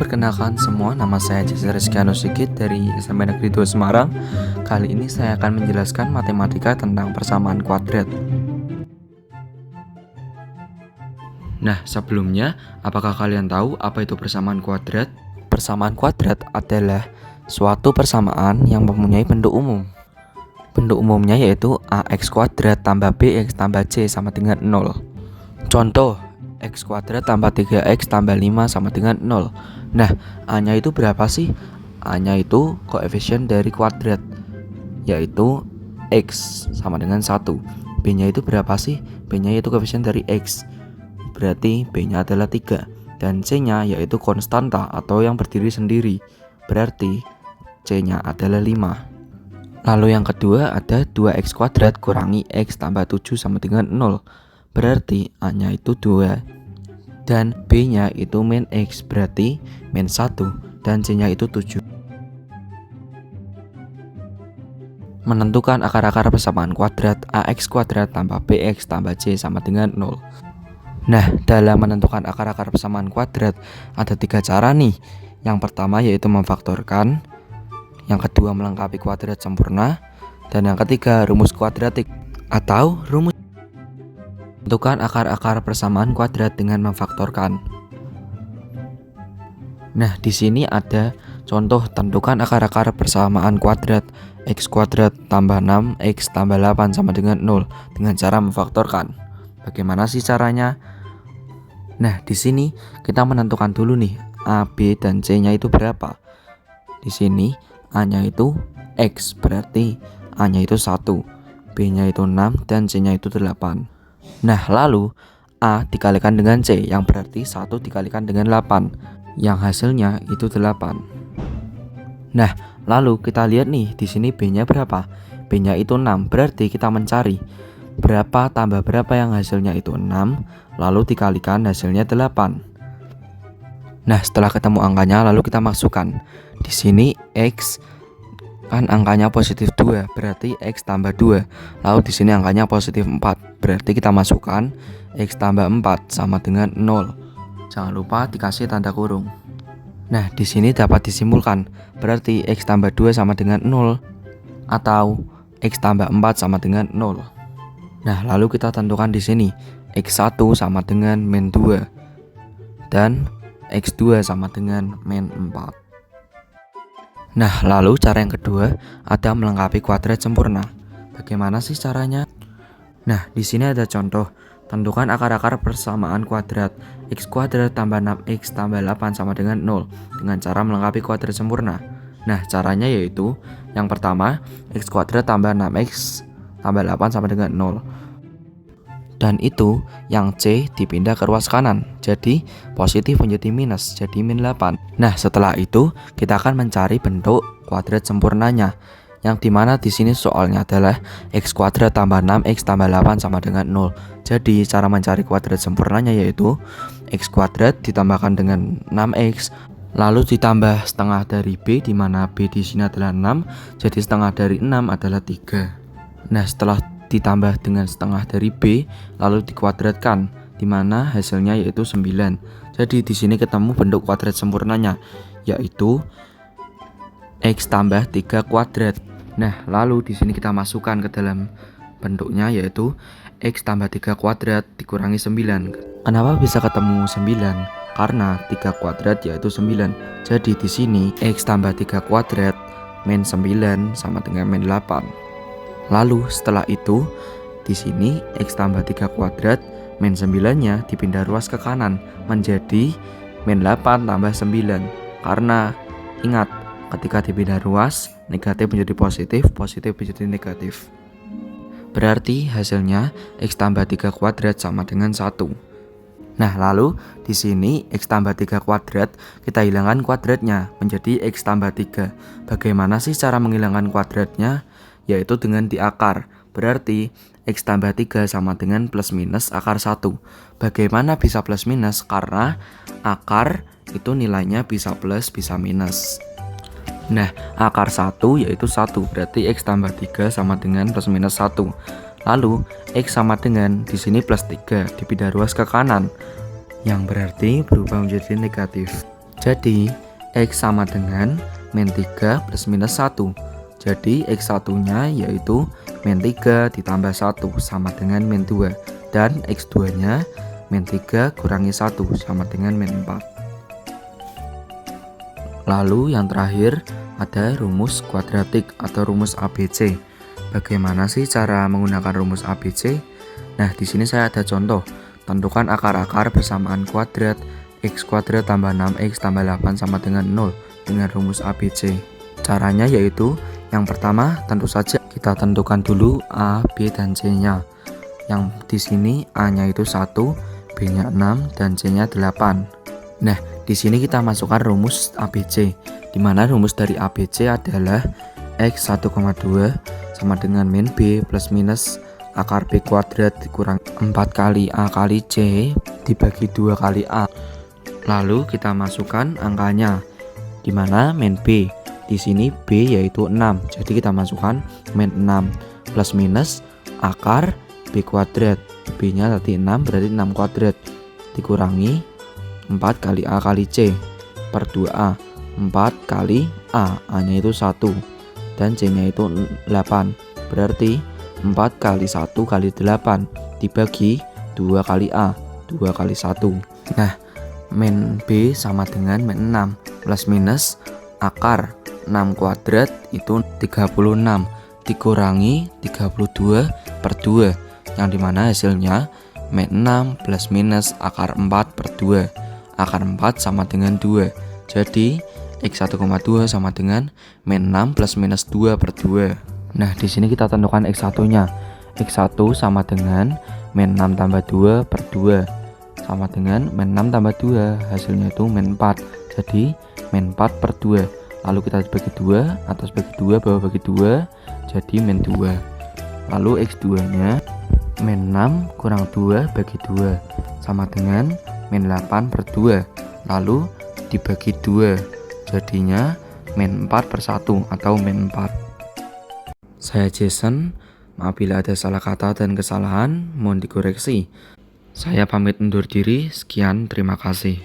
Perkenalkan semua, nama saya Cesar Rizkyano Sigit dari SMP Negeri 2 Semarang. Kali ini saya akan menjelaskan matematika tentang persamaan kuadrat. Nah, sebelumnya, apakah kalian tahu apa itu persamaan kuadrat? Persamaan kuadrat adalah suatu persamaan yang mempunyai bentuk umum. Bentuk umumnya yaitu ax kuadrat tambah bx tambah c sama dengan 0. Contoh, x kuadrat tambah 3x tambah 5 sama dengan 0. Nah, A-nya itu berapa sih? A-nya itu koefisien dari kuadrat, yaitu x sama dengan 1. B-nya itu berapa sih? B-nya itu koefisien dari x, berarti B-nya adalah 3. Dan C-nya yaitu konstanta atau yang berdiri sendiri, berarti C-nya adalah 5. Lalu yang kedua ada 2x kuadrat kurangi x tambah 7 sama dengan 0. Berarti A-nya itu 2. Dan B-nya itu min x, berarti min 1. Dan C-nya itu 7. Menentukan akar-akar persamaan kuadrat, ax kuadrat tambah bx tambah c sama dengan 0. Nah, dalam menentukan akar-akar persamaan kuadrat ada 3 cara nih. Yang pertama yaitu memfaktorkan, yang kedua melengkapi kuadrat sempurna, dan yang ketiga rumus kuadratik atau rumus. Tentukan akar-akar persamaan kuadrat dengan memfaktorkan. Nah, di sini ada contoh tentukan akar-akar persamaan kuadrat. X kuadrat tambah 6x tambah 8 sama dengan 0 dengan cara memfaktorkan. Bagaimana sih caranya? Nah, di sini kita menentukan dulu nih A, B, dan C-nya itu berapa. Di sini A-nya itu X, berarti A-nya itu 1, B-nya itu 6, dan C-nya itu 8. Nah, lalu A dikalikan dengan C, yang berarti 1 dikalikan dengan 8, yang hasilnya itu 8. Nah, lalu kita lihat nih, di sini B-nya berapa? B-nya itu 6, berarti kita mencari berapa tambah berapa yang hasilnya itu 6, lalu dikalikan hasilnya 8. Nah, setelah ketemu angkanya lalu kita masukkan. Di sini X kan angkanya positif 2, berarti X tambah 2. Lalu di sini angkanya positif 4, berarti kita masukkan X tambah 4 sama dengan 0. Jangan lupa dikasih tanda kurung. Nah, di sini dapat disimpulkan, berarti X tambah 2 sama dengan 0 atau X tambah 4 sama dengan 0. Nah, lalu kita tentukan di sini X1 sama dengan min 2 dan X2 sama dengan min 4. Nah, lalu cara yang kedua ada melengkapi kuadrat sempurna. Bagaimana sih caranya? Nah, di sini ada contoh. Tentukan akar-akar persamaan kuadrat. X kuadrat tambah 6x tambah 8 sama dengan 0 dengan cara melengkapi kuadrat sempurna. Nah, caranya yaitu yang pertama, x kuadrat tambah 6x tambah 8 sama dengan 0. Dan itu yang C dipindah ke ruas kanan, jadi positif menjadi minus, jadi min 8. Nah, setelah itu kita akan mencari bentuk kuadrat sempurnanya, yang dimana di sini soalnya adalah x kuadrat tambah 6x tambah 8 sama dengan 0. Jadi cara mencari kuadrat sempurnanya yaitu x kuadrat ditambahkan dengan 6x, lalu ditambah setengah dari b, di mana b di sini adalah 6, jadi setengah dari 6 adalah 3. Nah, setelah ditambah dengan setengah dari B lalu dikuadratkan, di mana hasilnya yaitu 9. Jadi di sini ketemu bentuk kuadrat sempurnanya, yaitu X tambah 3 kuadrat. Nah, lalu di sini kita masukkan ke dalam bentuknya, yaitu X tambah 3 kuadrat dikurangi 9. Kenapa bisa ketemu 9? Karena 3 kuadrat yaitu 9. Jadi di sini X tambah 3 kuadrat min 9 sama dengan min 8. Lalu setelah itu di sini X tambah 3 kuadrat min 9-nya dipindah ruas ke kanan menjadi min 8 tambah 9. Karena ingat, ketika dipindah ruas, negatif menjadi positif, positif menjadi negatif. Berarti hasilnya X tambah 3 kuadrat sama dengan 1. Nah, lalu di sini X tambah 3 kuadrat kita hilangkan kuadratnya menjadi X tambah 3. Bagaimana sih cara menghilangkan kuadratnya? Yaitu dengan diakar, berarti X tambah 3 sama dengan plus minus akar 1. Bagaimana bisa plus minus? Karena akar itu nilainya bisa plus bisa minus. Nah, akar 1 yaitu 1, berarti X tambah 3 sama dengan plus minus 1. Lalu X sama dengan di sini plus 3 dipindah ruas ke kanan, yang berarti berubah menjadi negatif. Jadi X sama dengan min 3 plus minus 1. Jadi X1 nya yaitu min 3 ditambah 1 sama dengan min 2. Dan X2 nya min 3 kurangi 1 sama dengan min 4. Lalu yang terakhir ada rumus kuadratik atau rumus ABC. Bagaimana sih cara menggunakan rumus ABC? Nah, di sini saya ada contoh. Tentukan akar-akar persamaan kuadrat X kuadrat tambah 6X tambah 8 sama dengan 0 dengan rumus ABC. Caranya yaitu yang pertama tentu saja kita tentukan dulu A, B, dan C-nya. Yang di sini A-nya itu 1, B-nya 6, dan C-nya 8. Nah, di sini kita masukkan rumus ABC, di mana rumus dari ABC adalah X 1,2 sama dengan min B plus minus akar B kuadrat dikurang 4 kali A kali C dibagi 2 kali A. Lalu kita masukkan angkanya, di mana min B di sini B yaitu 6, jadi kita masukkan min 6 plus minus akar B kuadrat, B nya tadi 6 berarti 6 kuadrat dikurangi 4 kali A kali C per 2A, 4 kali A nya itu 1 dan C nya itu 8, berarti 4 kali 1 kali 8 dibagi 2 kali A, 2 kali 1. Nah, min B sama dengan min 6 plus minus akar 6 kuadrat itu 36 dikurangi 32 per 2, yang dimana hasilnya min 6 plus minus akar 4 per 2. Akar 4 sama dengan 2, jadi X 1,2 sama dengan min 6 plus minus 2 per 2. Nah, di sini kita tentukan X1 nya. X1 sama dengan min 6 tambah 2 per 2 sama dengan min 6 tambah 2, hasilnya itu min 4, jadi min 4 per 2. Lalu kita bagi 2, atas bagi 2, bawah bagi 2, jadi min 2. Lalu X2 nya min 6 kurang 2 bagi 2 sama dengan min 8 per 2, lalu dibagi 2, jadinya min 4 per 1 atau min 4. Saya Jason, maaf bila ada salah kata dan kesalahan, mohon dikoreksi. Saya pamit undur diri, sekian, terima kasih.